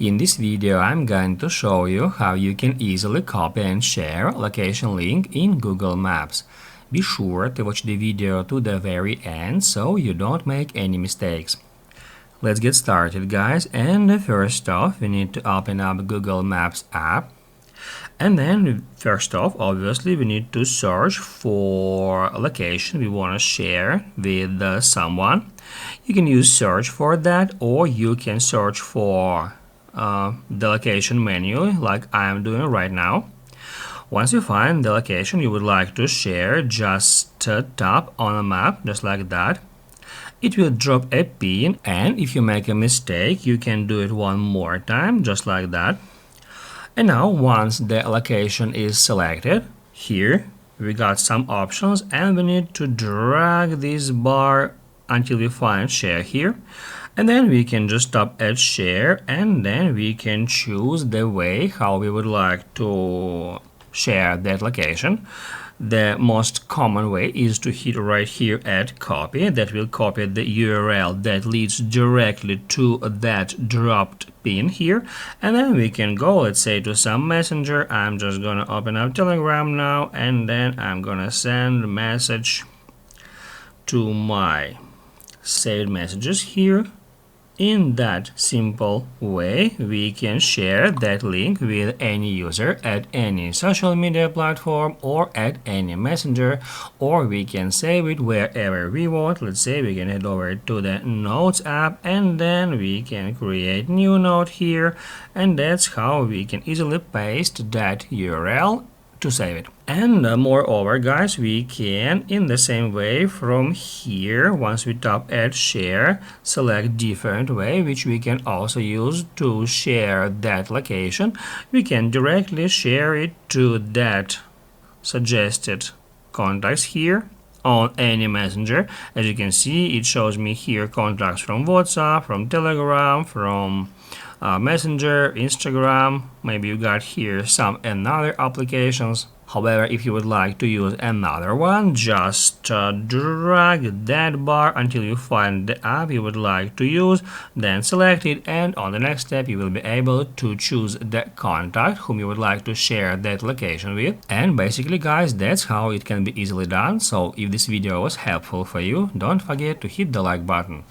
In this video, I'm going to show you how you can easily copy and share a location link in Google Maps. Be sure to watch the video to the very end so you don't make any mistakes. Let's get started, guys, and first off we need to open up Google Maps app. And then first off, obviously, we need to search for a location we want to share with someone. You can use search for that, or you can search for the location menu like I am doing right now. Once you find the location you would like to share, just tap on a map just like that. It will drop a pin, and if you make a mistake you can do it one more time just like that. And now once the location is selected, here we got some options and we need to drag this bar until we find share here, and then we can just tap at share, and then we can choose the way how we would like to share that location. The most common way is to hit right here at copy. That will copy the URL that leads directly to that dropped pin here, and then we can go, let's say, to some messenger. I'm just gonna open up Telegram now, and then I'm gonna send a message to my saved messages here. In that simple way, we can share that link with any user at any social media platform or at any messenger, or we can save it wherever we want. Let's say we can head over to the Notes app, and then we can create new note here, and that's how we can easily paste that URL to save it. And moreover, guys, we can in the same way from here, once we tap add share, select different way, which we can also use to share that location. We can directly share it to that suggested contacts here on any messenger. As you can see, it shows me here contacts from WhatsApp, from Telegram, from Messenger, Instagram. Maybe you got here some another applications. However, if you would like to use another one, just drag that bar until you find the app you would like to use, then select it, and on the next step you will be able to choose the contact whom you would like to share that location with. And basically, guys, that's how it can be easily done. So if this video was helpful for you, don't forget to hit the like button.